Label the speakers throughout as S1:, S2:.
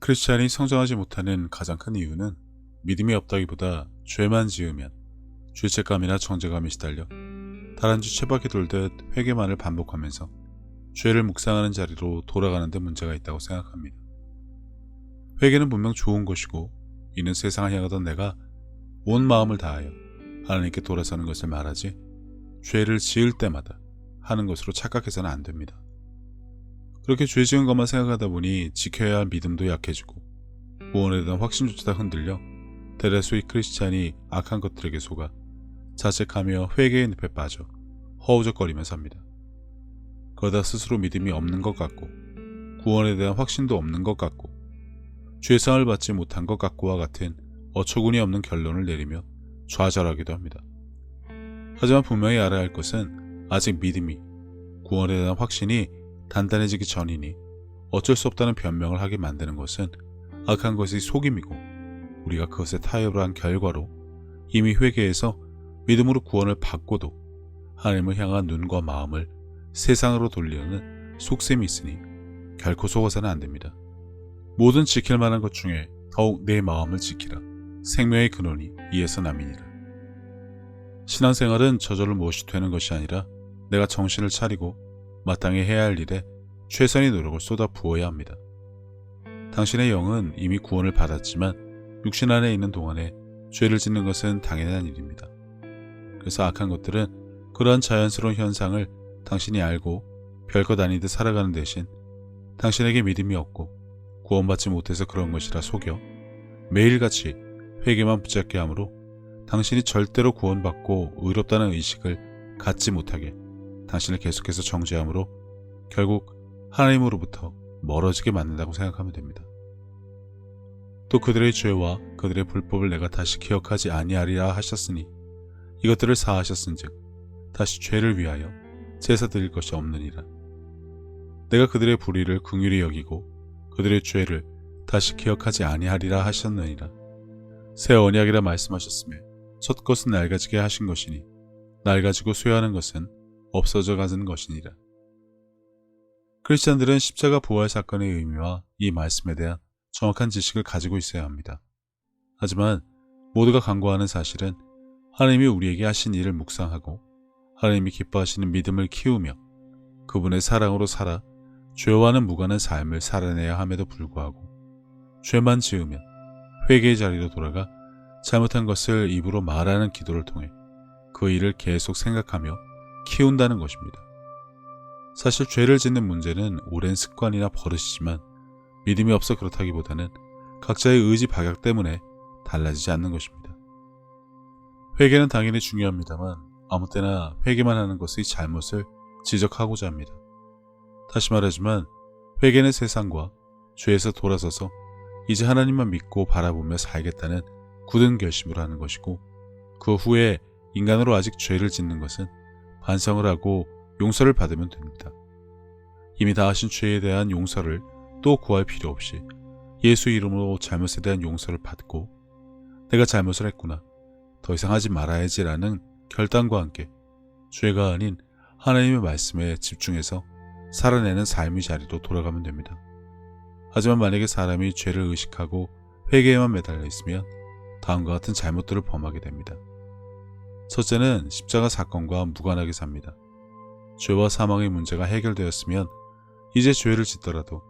S1: 크리스찬이 성장하지 못하는 가장 큰 이유는 믿음이 없다기보다 죄만 지으면 죄책감이나 정죄감에 시달려 다람쥐 쳇바퀴 돌듯 회개만을 반복하면서 죄를 묵상하는 자리로 돌아가는 데 문제가 있다고 생각합니다. 회개는 분명 좋은 것이고 이는 세상을 향하던 내가 온 마음을 다하여 하나님께 돌아서는 것을 말하지 죄를 지을 때마다 하는 것으로 착각해서는 안 됩니다. 그렇게 죄 지은 것만 생각하다 보니 지켜야 할 믿음도 약해지고 구원에 대한 확신조차 흔들려 대다수의 크리스찬이 악한 것들에게 속아 자책하며 회개의 늪에 빠져 허우적거리며 삽니다. 그러다 스스로 믿음이 없는 것 같고 구원에 대한 확신도 없는 것 같고 죄상을 받지 못한 것 같고와 같은 어처구니 없는 결론을 내리며 좌절하기도 합니다. 하지만 분명히 알아야 할 것은 아직 믿음이 구원에 대한 확신이 단단해지기 전이니 어쩔 수 없다는 변명을 하게 만드는 것은 악한 것의 속임이고 우리가 그것에 타협을 한 결과로 이미 회개해서 믿음으로 구원을 받고도 하나님을 향한 눈과 마음을 세상으로 돌리려는 속셈이 있으니 결코 속아서는 안 됩니다. 모든 지킬 만한 것 중에 더욱 내 마음을 지키라. 생명의 근원이 이에서 남이니라. 신앙생활은 저절로 무엇이 되는 것이 아니라 내가 정신을 차리고 마땅히 해야 할 일에 최선의 노력을 쏟아 부어야 합니다. 당신의 영은 이미 구원을 받았지만 육신 안에 있는 동안에 죄를 짓는 것은 당연한 일입니다. 그래서 악한 것들은 그러한 자연스러운 현상을 당신이 알고 별것 아니듯 살아가는 대신 당신에게 믿음이 없고 구원받지 못해서 그런 것이라 속여 매일같이 회개만 붙잡게 하므로 당신이 절대로 구원받고 의롭다는 의식을 갖지 못하게 당신을 계속해서 정죄하므로 결국 하나님으로부터 멀어지게 만든다고 생각하면 됩니다. 또 그들의 죄와 그들의 불법을 내가 다시 기억하지 아니하리라 하셨으니 이것들을 사하셨은즉 다시 죄를 위하여 제사 드릴 것이 없느니라. 내가 그들의 불의를 긍휼히 여기고 그들의 죄를 다시 기억하지 아니하리라 하셨느니라. 새 언약이라 말씀하셨으며 첫 것은 낡아지게 하신 것이니 낡아지고 쇠하는 것은 없어져 가는 것이니라. 크리스찬들은 십자가 부활 사건의 의미와 이 말씀에 대한 정확한 지식을 가지고 있어야 합니다. 하지만 모두가 간구하는 사실은 하나님이 우리에게 하신 일을 묵상하고 하나님이 기뻐하시는 믿음을 키우며 그분의 사랑으로 살아 죄와는 무관한 삶을 살아내야 함에도 불구하고 죄만 지으면 회개의 자리로 돌아가 잘못한 것을 입으로 말하는 기도를 통해 그 일을 계속 생각하며 키운다는 것입니다. 사실 죄를 짓는 문제는 오랜 습관이나 버릇이지만 믿음이 없어 그렇다기보다는 각자의 의지 박약 때문에 달라지지 않는 것입니다. 회개는 당연히 중요합니다만 아무 때나 회개만 하는 것의 잘못을 지적하고자 합니다. 다시 말하지만 회개는 세상과 죄에서 돌아서서 이제 하나님만 믿고 바라보며 살겠다는 굳은 결심을 하는 것이고 그 후에 인간으로 아직 죄를 짓는 것은 반성을 하고 용서를 받으면 됩니다. 이미 다하신 죄에 대한 용서를 또 구할 필요 없이 예수 이름으로 잘못에 대한 용서를 받고 내가 잘못을 했구나, 더 이상 하지 말아야지라는 결단과 함께 죄가 아닌 하나님의 말씀에 집중해서 살아내는 삶의 자리로 돌아가면 됩니다. 하지만 만약에 사람이 죄를 의식하고 회개에만 매달려 있으면 다음과 같은 잘못들을 범하게 됩니다. 첫째는 십자가 사건과 무관하게 삽니다. 죄와 사망의 문제가 해결되었으면 이제 죄를 짓더라도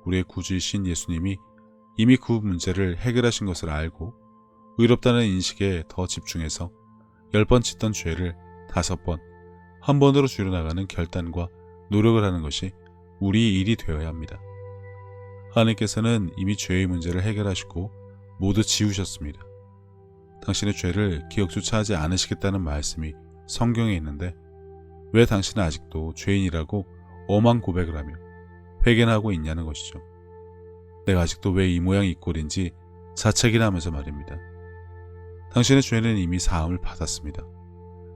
S1: 우리의 구주이신 예수님이 이미 그 문제를 해결하신 것을 알고 의롭다는 인식에 더 집중해서 10번 짓던 죄를 5번, 한 번으로 줄여나가는 결단과 노력을 하는 것이 우리의 일이 되어야 합니다. 하나님께서는 이미 죄의 문제를 해결하시고 모두 지우셨습니다. 당신의 죄를 기억조차 하지 않으시겠다는 말씀이 성경에 있는데 왜 당신은 아직도 죄인이라고 엄한 고백을 하며 회개나 하고 있냐는 것이죠. 내가 아직도 왜 이 모양 이 꼴인지 자책이나 하면서 말입니다. 당신의 죄는 이미 사함을 받았습니다.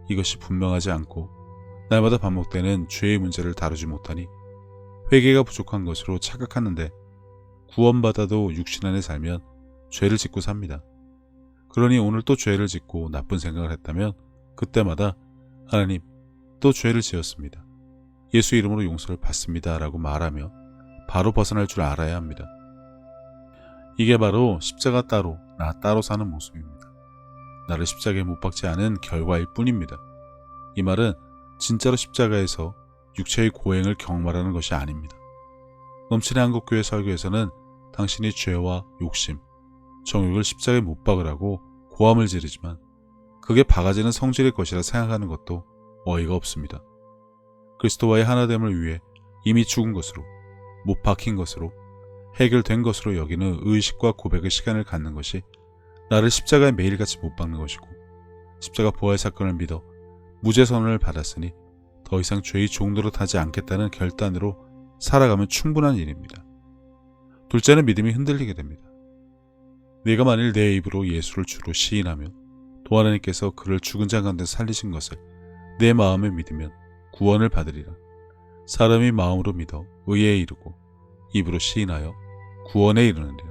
S1: 이것이 분명하지 않고 날마다 반복되는 죄의 문제를 다루지 못하니 회개가 부족한 것으로 착각하는데 구원받아도 육신 안에 살면 죄를 짓고 삽니다. 그러니 오늘 또 죄를 짓고 나쁜 생각을 했다면 그때마다 하나님, 또 죄를 지었습니다. 예수 이름으로 용서를 받습니다 라고 말하며 바로 벗어날 줄 알아야 합니다. 이게 바로 십자가 따로 나 따로 사는 모습입니다. 나를 십자가에 못 박지 않은 결과일 뿐입니다. 이 말은 진짜로 십자가에서 육체의 고행을 경험하라는 것이 아닙니다. 넘치는 한국교회 설교에서는 당신이 죄와 욕심, 정욕을 십자가에 못 박으라고 고함을 지르지만 그게 바가지는 성질일 것이라 생각하는 것도 어이가 없습니다. 그리스도와의 하나됨을 위해 이미 죽은 것으로, 못 박힌 것으로, 해결된 것으로 여기는 의식과 고백의 시간을 갖는 것이 나를 십자가에 매일같이 못 박는 것이고, 십자가 부활 사건을 믿어 무죄 선언을 받았으니 더 이상 죄의 종로로 타지 않겠다는 결단으로 살아가면 충분한 일입니다. 둘째는 믿음이 흔들리게 됩니다. 네가 만일 내 입으로 예수를 주로 시인하며 또 하나님께서 그를 죽은 자 가운데 살리신 것을 내 마음에 믿으면 구원을 받으리라. 사람이 마음으로 믿어 의에 이르고 입으로 시인하여 구원에 이르느니라.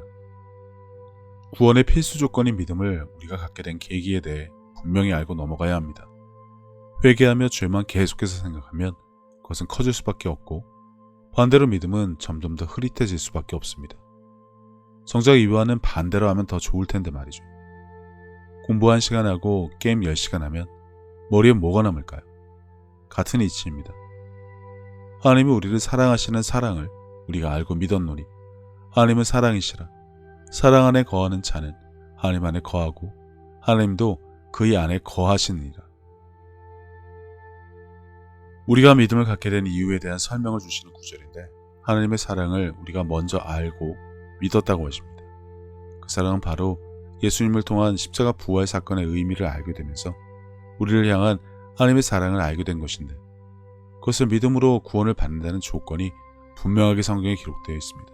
S1: 구원의 필수 조건인 믿음을 우리가 갖게 된 계기에 대해 분명히 알고 넘어가야 합니다. 회개하며 죄만 계속해서 생각하면 그것은 커질 수밖에 없고, 반대로 믿음은 점점 더 흐릿해질 수밖에 없습니다. 정작 이와는 반대로 하면 더 좋을 텐데 말이죠. 공부 1시간 하고 게임 10시간 하면 머리에 뭐가 남을까요? 같은 이치입니다. 하나님이 우리를 사랑하시는 사랑을 우리가 알고 믿었노니 하나님은 사랑이시라. 사랑 안에 거하는 자는 하나님 안에 거하고 하나님도 그의 안에 거하시느니라. 우리가 믿음을 갖게 된 이유에 대한 설명을 주시는 구절인데, 하나님의 사랑을 우리가 먼저 알고 믿었다고 하십니다. 그 사랑은 바로 예수님을 통한 십자가 부활 사건의 의미를 알게 되면서 우리를 향한 하나님의 사랑을 알게 된 것인데, 그것을 믿음으로 구원을 받는다는 조건이 분명하게 성경에 기록되어 있습니다.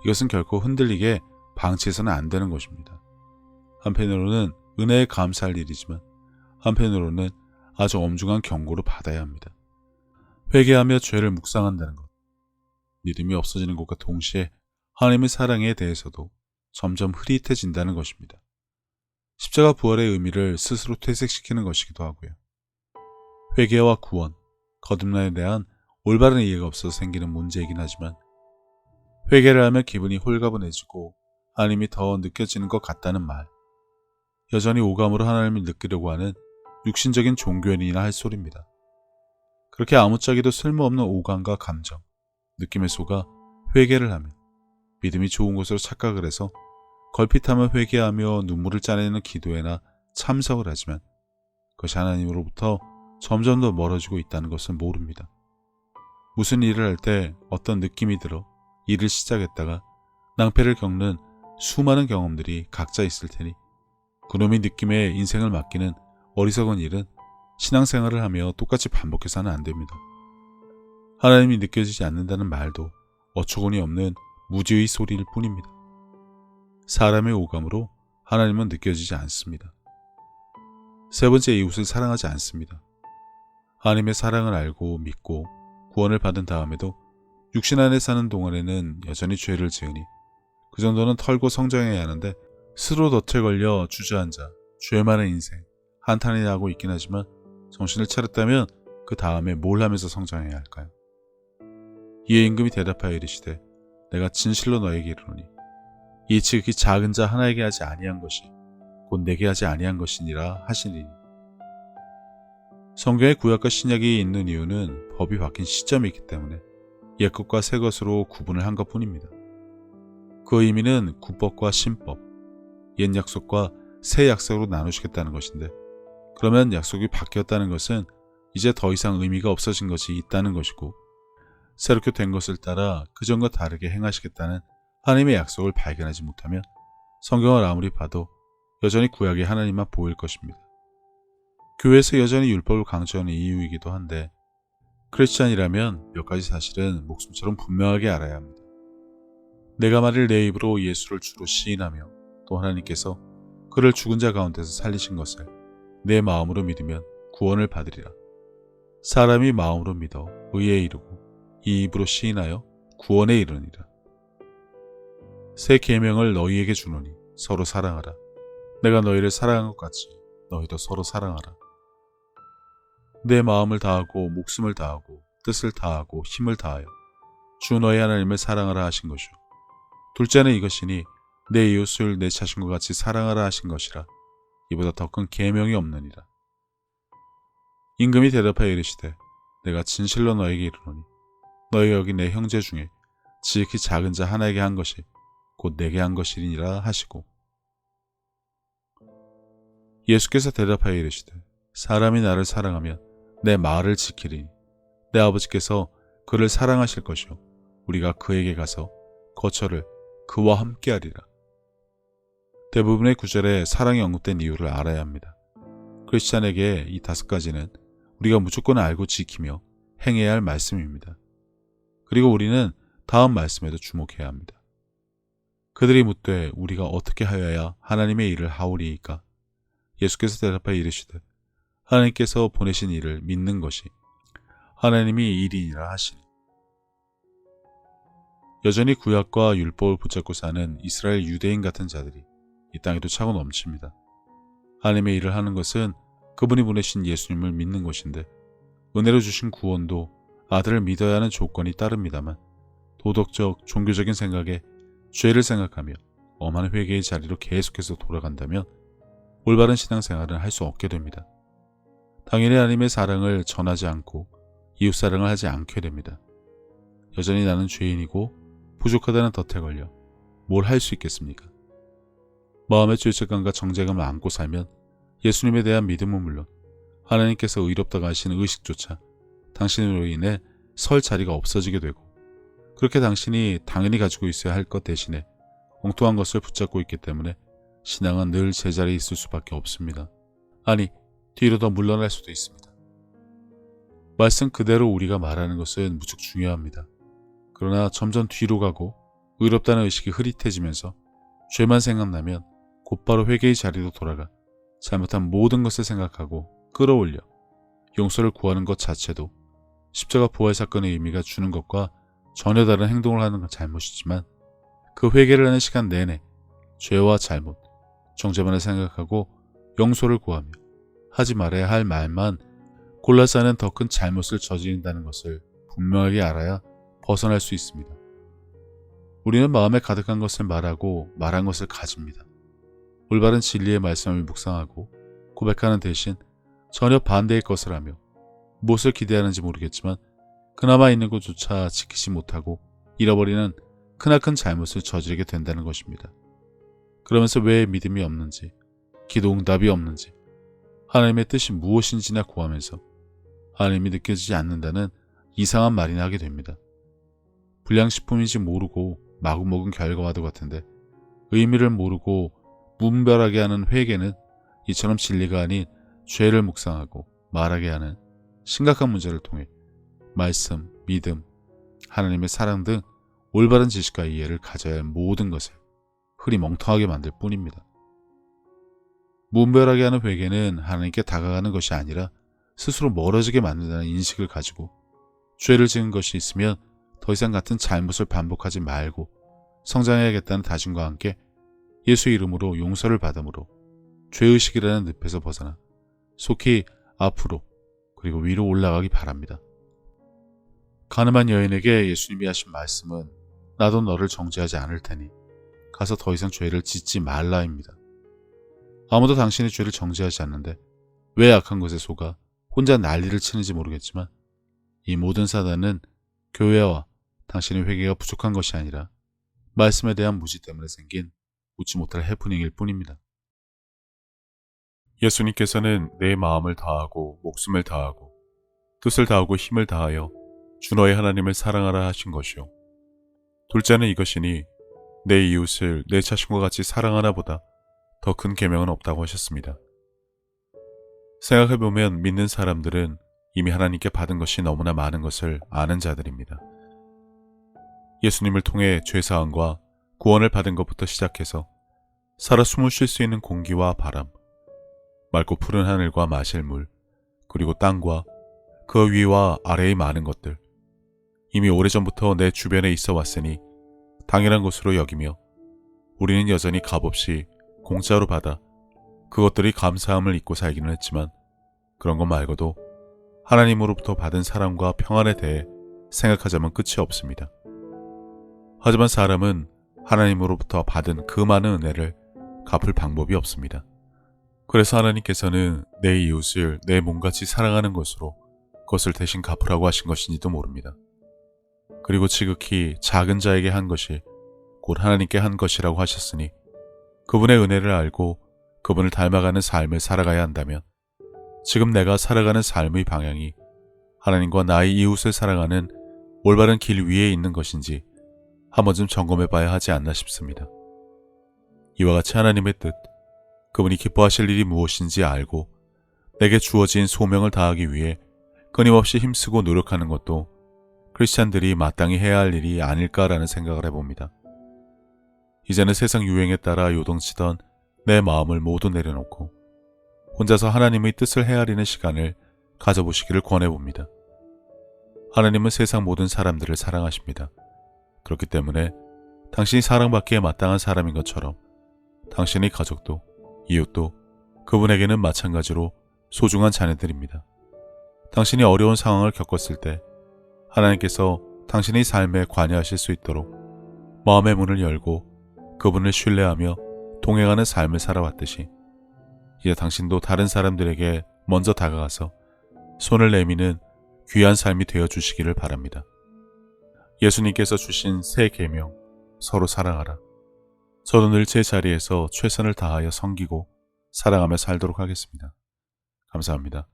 S1: 이것은 결코 흔들리게 방치해서는 안 되는 것입니다. 한편으로는 은혜에 감사할 일이지만 한편으로는 아주 엄중한 경고로 받아야 합니다. 회개하며 죄를 묵상한다는 것, 믿음이 없어지는 것과 동시에 하나님의 사랑에 대해서도 점점 흐릿해진다는 것입니다. 십자가 부활의 의미를 스스로 퇴색시키는 것이기도 하고요. 회개와 구원, 거듭남에 대한 올바른 이해가 없어서 생기는 문제이긴 하지만, 회개를 하면 기분이 홀가분해지고 하나님이 더 느껴지는 것 같다는 말, 여전히 오감으로 하나님을 느끼려고 하는 육신적인 종교인이나 할 소리입니다. 그렇게 아무짝에도 쓸모없는 오감과 감정, 느낌에 속아 회개를 하며 믿음이 좋은 것으로 착각을 해서 걸핏하면 회개하며 눈물을 짜내는 기도회나 참석을 하지만 그것이 하나님으로부터 점점 더 멀어지고 있다는 것을 모릅니다. 무슨 일을 할 때 어떤 느낌이 들어 일을 시작했다가 낭패를 겪는 수많은 경험들이 각자 있을 테니 그놈의 느낌에 인생을 맡기는 어리석은 일은 신앙생활을 하며 똑같이 반복해서는 안 됩니다. 하나님이 느껴지지 않는다는 말도 어처구니 없는 무지의 소리일 뿐입니다. 사람의 오감으로 하나님은 느껴지지 않습니다. 세 번째, 이웃을 사랑하지 않습니다. 하나님의 사랑을 알고 믿고 구원을 받은 다음에도 육신 안에 사는 동안에는 여전히 죄를 지으니 그 정도는 털고 성장해야 하는데, 스스로 덫에 걸려 주저앉아 죄 많은 인생 한탄이 나고 있긴 하지만 정신을 차렸다면 그 다음에 뭘 하면서 성장해야 할까요? 이에 임금이 대답하여 이르시되 내가 진실로 너에게 이르노니 이 지극히 작은 자 하나에게 하지 아니한 것이 곧 내게 하지 아니한 것이니라 하시니. 성경에 구약과 신약이 있는 이유는 법이 바뀐 시점이 있기 때문에 옛것과 새것으로 구분을 한 것뿐입니다. 그 의미는 구법과 신법, 옛 약속과 새 약속으로 나누시겠다는 것인데, 그러면 약속이 바뀌었다는 것은 이제 더 이상 의미가 없어진 것이 있다는 것이고, 새롭게 된 것을 따라 그전과 다르게 행하시겠다는 하나님의 약속을 발견하지 못하면 성경을 아무리 봐도 여전히 구약의 하나님만 보일 것입니다. 교회에서 여전히 율법을 강조하는 이유이기도 한데, 크리스찬이라면 몇 가지 사실은 목숨처럼 분명하게 알아야 합니다. 내가 만일 내 입으로 예수를 주로 시인하며 또 하나님께서 그를 죽은 자 가운데서 살리신 것을 내 마음으로 믿으면 구원을 받으리라. 사람이 마음으로 믿어 의에 이르고 이 입으로 시인하여 구원에 이르니라. 새 계명을 너희에게 주노니 서로 사랑하라. 내가 너희를 사랑한 것 같이 너희도 서로 사랑하라. 내 마음을 다하고 목숨을 다하고 뜻을 다하고 힘을 다하여 주 너희 하나님을 사랑하라 하신 것이요 둘째는 이것이니 내 이웃을 내 자신과 같이 사랑하라 하신 것이라. 이보다 더 큰 계명이 없느니라. 임금이 대답하여 이르시되 내가 진실로 너에게 이르노니 너희 여기 내 형제 중에 지극히 작은 자 하나에게 한 것이 곧 내게 한 것이니라 하시고, 예수께서 대답하여 이르시되 사람이 나를 사랑하면 내 말을 지키리니 내 아버지께서 그를 사랑하실 것이요 우리가 그에게 가서 거처를 그와 함께하리라. 대부분의 구절에 사랑이 언급된 이유를 알아야 합니다. 크리스찬에게 이 5가지는 우리가 무조건 알고 지키며 행해야 할 말씀입니다. 그리고 우리는 다음 말씀에도 주목해야 합니다. 그들이 묻되 우리가 어떻게 하여야 하나님의 일을 하오리이까? 예수께서 대답하여 이르시되 하나님께서 보내신 일을 믿는 것이 하나님이 일이니라 하시니. 여전히 구약과 율법을 붙잡고 사는 이스라엘 유대인 같은 자들이 이 땅에도 차고 넘칩니다. 하나님의 일을 하는 것은 그분이 보내신 예수님을 믿는 것인데, 은혜로 주신 구원도 아들을 믿어야 하는 조건이 따릅니다만, 도덕적, 종교적인 생각에 죄를 생각하며 엄한 회개의 자리로 계속해서 돌아간다면 올바른 신앙생활은 할 수 없게 됩니다. 당연히 하나님의 사랑을 전하지 않고 이웃사랑을 하지 않게 됩니다. 여전히 나는 죄인이고 부족하다는 덫에 걸려 뭘 할 수 있겠습니까? 마음의 죄책감과 정죄감을 안고 살면 예수님에 대한 믿음은 물론 하나님께서 의롭다고 하시는 의식조차 당신으로 인해 설 자리가 없어지게 되고, 그렇게 당신이 당연히 가지고 있어야 할 것 대신에 엉뚱한 것을 붙잡고 있기 때문에 신앙은 늘 제자리에 있을 수밖에 없습니다. 아니, 뒤로 더 물러날 수도 있습니다. 말씀 그대로 우리가 말하는 것은 무척 중요합니다. 그러나 점점 뒤로 가고 의롭다는 의식이 흐릿해지면서 죄만 생각나면 곧바로 회개의 자리로 돌아가 잘못한 모든 것을 생각하고 끌어올려 용서를 구하는 것 자체도 십자가 부활 사건의 의미가 주는 것과 전혀 다른 행동을 하는 건 잘못이지만, 그 회개를 하는 시간 내내 죄와 잘못, 정죄만을 생각하고 용서를 구하며 하지 말아야 할 말만 골라서 하는 더 큰 잘못을 저지른다는 것을 분명하게 알아야 벗어날 수 있습니다. 우리는 마음에 가득한 것을 말하고 말한 것을 가집니다. 올바른 진리의 말씀을 묵상하고 고백하는 대신 전혀 반대의 것을 하며 무엇을 기대하는지 모르겠지만 그나마 있는 것조차 지키지 못하고 잃어버리는 크나큰 잘못을 저지르게 된다는 것입니다. 그러면서 왜 믿음이 없는지, 기도 응답이 없는지, 하나님의 뜻이 무엇인지나 구하면서 하나님이 느껴지지 않는다는 이상한 말이나 하게 됩니다. 불량식품인지 모르고 마구 먹은 결과와도 같은데, 의미를 모르고 무분별하게 하는 회개는 이처럼 진리가 아닌 죄를 묵상하고 말하게 하는 심각한 문제를 통해 말씀, 믿음, 하나님의 사랑 등 올바른 지식과 이해를 가져야 할 모든 것을 흐리멍텅하게 만들 뿐입니다. 무분별하게 하는 회개는 하나님께 다가가는 것이 아니라 스스로 멀어지게 만든다는 인식을 가지고, 죄를 지은 것이 있으면 더 이상 같은 잘못을 반복하지 말고 성장해야겠다는 다짐과 함께 예수 이름으로 용서를 받음으로 죄의식이라는 늪에서 벗어나 속히 앞으로 그리고 위로 올라가기 바랍니다. 가늠한 여인에게 예수님이 하신 말씀은 나도 너를 정죄하지 않을 테니 가서 더 이상 죄를 짓지 말라입니다. 아무도 당신의 죄를 정죄하지 않는데 왜 악한 것에 속아 혼자 난리를 치는지 모르겠지만, 이 모든 사단은 교회와 당신의 회개가 부족한 것이 아니라 말씀에 대한 무지 때문에 생긴 웃지 못할 해프닝일 뿐입니다. 예수님께서는 내 마음을 다하고 목숨을 다하고 뜻을 다하고 힘을 다하여 주 너의 하나님을 사랑하라 하신 것이요, 둘째는 이것이니 내 이웃을 내 자신과 같이 사랑하나 보다 더 큰 계명은 없다고 하셨습니다. 생각해보면 믿는 사람들은 이미 하나님께 받은 것이 너무나 많은 것을 아는 자들입니다. 예수님을 통해 죄사함과 구원을 받은 것부터 시작해서 살아 숨을 쉴 수 있는 공기와 바람, 맑고 푸른 하늘과 마실 물, 그리고 땅과 그 위와 아래의 많은 것들, 이미 오래전부터 내 주변에 있어 왔으니 당연한 것으로 여기며 우리는 여전히 값없이 공짜로 받아 그것들이 감사함을 잊고 살기는 했지만, 그런 것 말고도 하나님으로부터 받은 사랑과 평안에 대해 생각하자면 끝이 없습니다. 하지만 사람은 하나님으로부터 받은 그 많은 은혜를 갚을 방법이 없습니다. 그래서 하나님께서는 내 이웃을 내 몸같이 사랑하는 것으로 그것을 대신 갚으라고 하신 것인지도 모릅니다. 그리고 지극히 작은 자에게 한 것이 곧 하나님께 한 것이라고 하셨으니 그분의 은혜를 알고 그분을 닮아가는 삶을 살아가야 한다면 지금 내가 살아가는 삶의 방향이 하나님과 나의 이웃을 사랑하는 올바른 길 위에 있는 것인지 한 번쯤 점검해 봐야 하지 않나 싶습니다. 이와 같이 하나님의 뜻, 그분이 기뻐하실 일이 무엇인지 알고 내게 주어진 소명을 다하기 위해 끊임없이 힘쓰고 노력하는 것도 크리스찬들이 마땅히 해야 할 일이 아닐까라는 생각을 해봅니다. 이제는 세상 유행에 따라 요동치던 내 마음을 모두 내려놓고 혼자서 하나님의 뜻을 헤아리는 시간을 가져보시기를 권해봅니다. 하나님은 세상 모든 사람들을 사랑하십니다. 그렇기 때문에 당신이 사랑받기에 마땅한 사람인 것처럼 당신의 가족도 이웃도 그분에게는 마찬가지로 소중한 자녀들입니다. 당신이 어려운 상황을 겪었을 때 하나님께서 당신의 삶에 관여하실 수 있도록 마음의 문을 열고 그분을 신뢰하며 동행하는 삶을 살아왔듯이 이제 당신도 다른 사람들에게 먼저 다가가서 손을 내미는 귀한 삶이 되어주시기를 바랍니다. 예수님께서 주신 새 계명, 서로 사랑하라. 저도 늘 제 자리에서 최선을 다하여 섬기고 사랑하며 살도록 하겠습니다. 감사합니다.